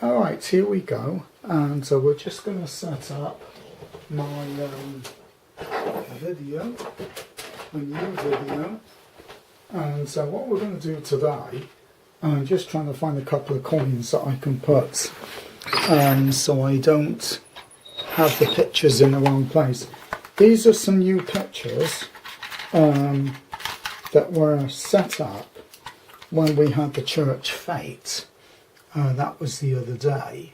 Alright, here we go, and so we're just going to set up my video, a new video. And so what we're going to do today, I'm just trying to find a couple of coins that I can put so I don't have the pictures in the wrong place. These are some new pictures that were set up when we had the church fete. That was the other day.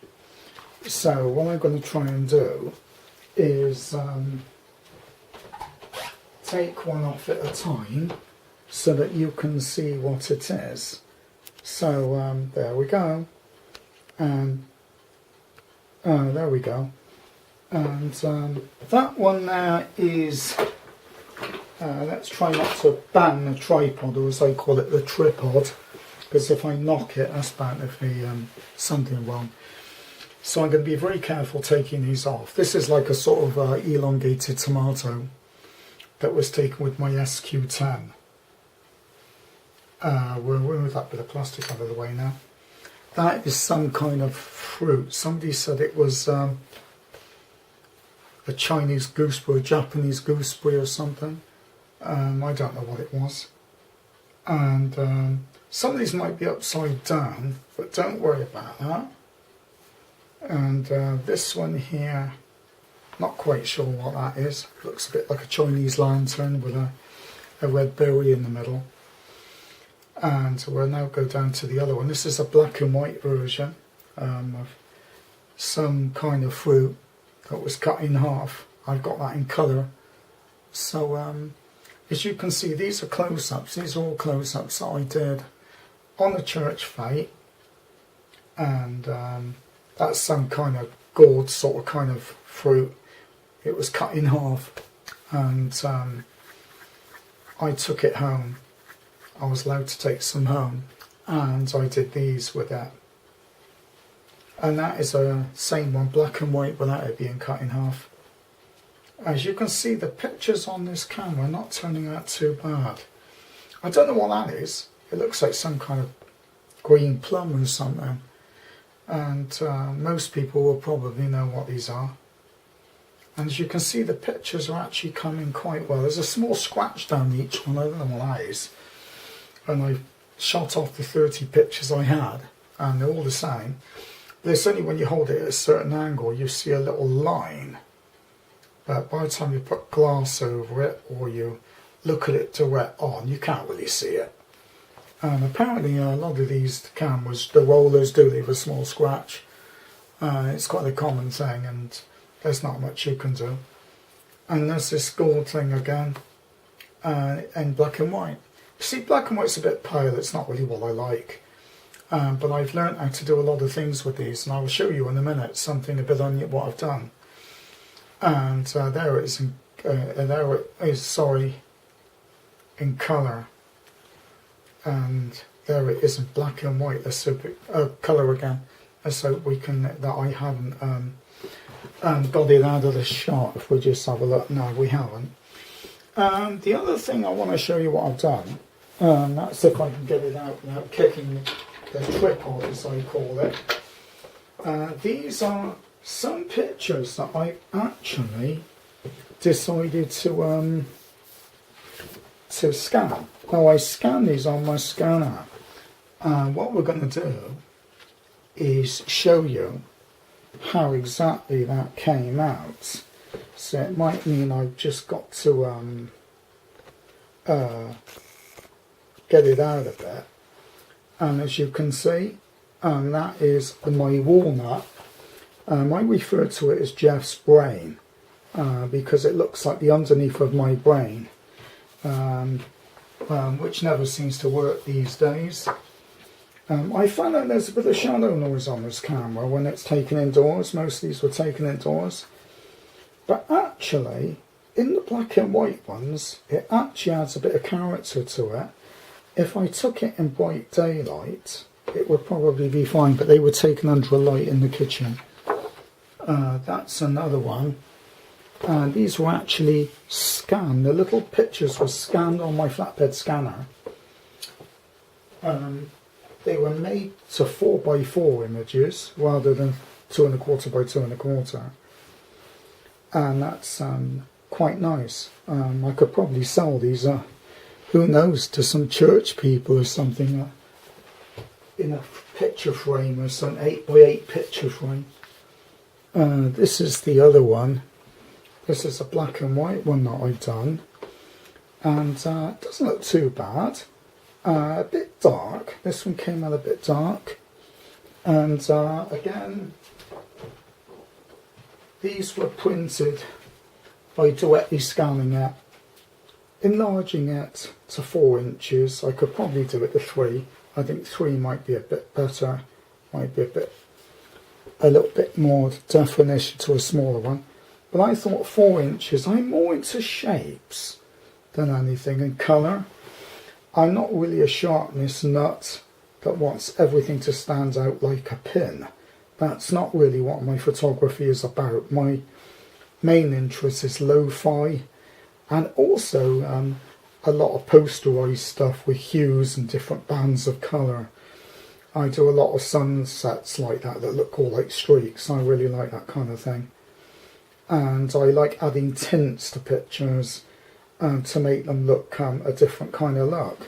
So what I'm going to try and do is take one off at a time so that you can see what it is. So there we go, and there we go, and that one there is, let's try not to bang the tripod, or as I call it, the tripod, because if I knock it, that's bound to be something wrong. So I'm going to be very careful taking these off. This is like a sort of elongated tomato that was taken with my sq-10. We'll move that bit of plastic out of the way now. That is some kind of fruit. Somebody said it was a Chinese gooseberry, Japanese gooseberry or something. I don't know what it was. And some of these might be upside down, but don't worry about that. And this one here, not quite sure what that is. Looks a bit like a Chinese lantern with a red berry in the middle. And we'll now go down to the other one. This is a black and white version of some kind of fruit that was cut in half. I've got that in colour. So as you can see, these are close-ups. These are all close-ups that I did on the church fete. And that's some kind of gourd sort of kind of fruit. It was cut in half, and I took it home. I was allowed to take some home, and I did these with that. And that is a same one, black and white, without it being cut in half. As you can see, the pictures on this camera are not turning out too bad. I don't know what that is. It looks like some kind of green plum or something. And most people will probably know what these are. And as you can see, the pictures are actually coming quite well. There's a small scratch down each one. I don't know what that is. And I shot off the 30 pictures I had, and they're all the same. But it's only when you hold it at a certain angle you see a little line. But by the time you put glass over it, or you look at it direct on, you can't really see it. And apparently a lot of these cameras, the rollers do leave a small scratch. It's quite a common thing, and there's not much you can do. And there's this gold thing again, in black and white. See, black and white's a bit pale, it's not really what I like. But I've learned how to do a lot of things with these, and I will show you in a minute something a bit on what I've done. And there it is, in colour. And there it is in black and white, let's see, colour again. So we can, that I haven't got it out of the shot. If we just have a look, no, we haven't. The other thing I want to show you what I've done, that's if I can get it out without kicking the tripod, as I call it. These are some pictures that I actually decided to scan. Now I scan these on my scanner. What we're going to do is show you how exactly that came out. So it might mean I've just got to get it out a bit. And as you can see, that is my walnut. I refer to it as Jeff's brain, because it looks like the underneath of my brain, which never seems to work these days. I found out there's a bit of shadow noise on this camera when it's taken indoors. Most of these were taken indoors. But actually, in the black and white ones, it actually adds a bit of character to it. If I took it in bright daylight, it would probably be fine, but they were taken under a light in the kitchen. That's another one. These were actually scanned. The little pictures were scanned on my flatbed scanner. they were made to 4x4 images rather than 2¼ by 2¼ and that's quite nice. I could probably sell these, who knows, to some church people or something, in a picture frame or some 8x8 picture frame. This is the other one. This is a black and white one that I've done, and it doesn't look too bad. A bit dark. This one came out a bit dark, and again, these were printed by directly scanning it, enlarging it to 4 inches. I could probably do it to 3. I think 3 might be a bit better, might be a little bit more definition to a smaller one. But I thought 4 inches. I'm more into shapes than anything, and colour. I'm not really a sharpness nut that wants everything to stand out like a pin. That's not really what my photography is about. My main interest is lo-fi, and also a lot of posterized stuff with hues and different bands of colour. I do a lot of sunsets like that look all like streaks. I really like that kind of thing. And I like adding tints to pictures to make them look a different kind of look.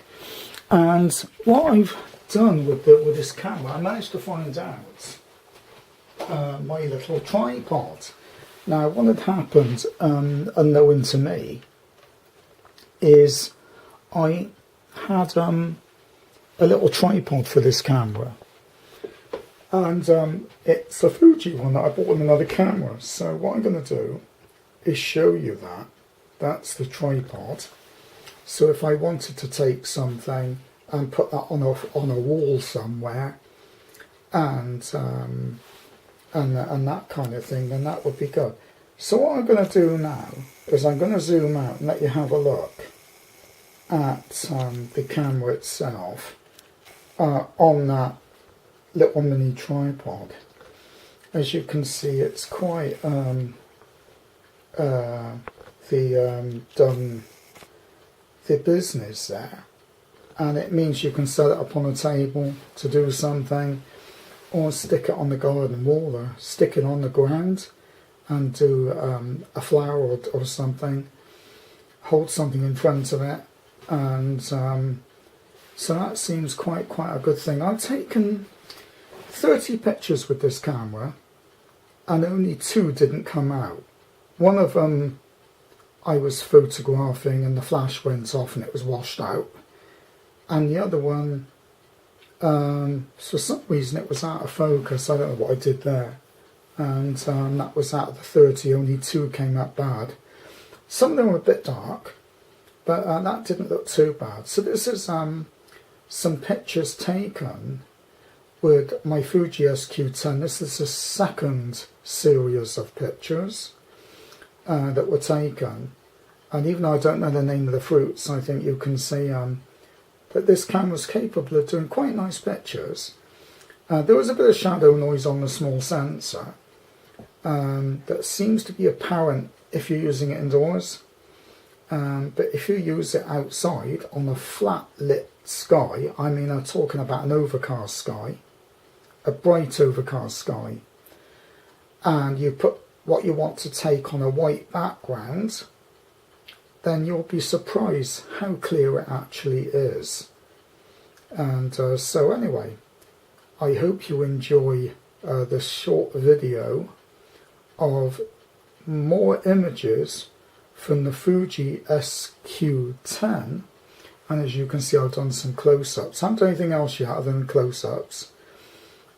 And what I've done with this camera, I managed to find out my little tripod. Now, what had happened, unknown to me, is I had a little tripod for this camera, and it's a Fuji one that I bought with another camera. So what I'm going to do is show you that. That's the tripod. So if I wanted to take something and put that on a wall somewhere, and that kind of thing, then that would be good. So what I'm going to do now is I'm going to zoom out and let you have a look at the camera itself on that little mini tripod. As you can see, it's quite done the business there, and it means you can set it up on a table to do something, or stick it on the garden wall, or stick it on the ground and do a flower or something, hold something in front of it, and so that seems quite a good thing. I've taken 30 pictures with this camera and only 2 didn't come out. One of them I was photographing and the flash went off and it was washed out, and the other one, for some reason it was out of focus. I don't know what I did there, and that was out of the 30, only 2 came out bad. Some of them were a bit dark, but that didn't look too bad. So this is some pictures taken with my Fuji sq-10. This is the second series of pictures that were taken, and even though I don't know the name of the fruits, I think you can see that this camera is capable of doing quite nice pictures. There was a bit of shadow noise on the small sensor that seems to be apparent if you're using it indoors, but if you use it outside on a flat lit sky, I mean I'm talking about an overcast sky, a bright overcast sky, and you put what you want to take on a white background, then you'll be surprised how clear it actually is. And so anyway, I hope you enjoy this short video of more images from the Fuji sq-10, and as you can see I've done some close-ups. I haven't done anything else yet other than close-ups.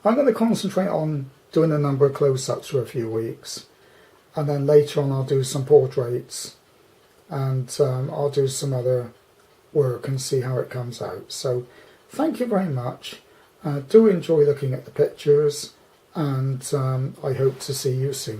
I'm going to concentrate on doing a number of close-ups for a few weeks, and then later on I'll do some portraits, and I'll do some other work and see how it comes out. So thank you very much. Do enjoy looking at the pictures, and I hope to see you soon.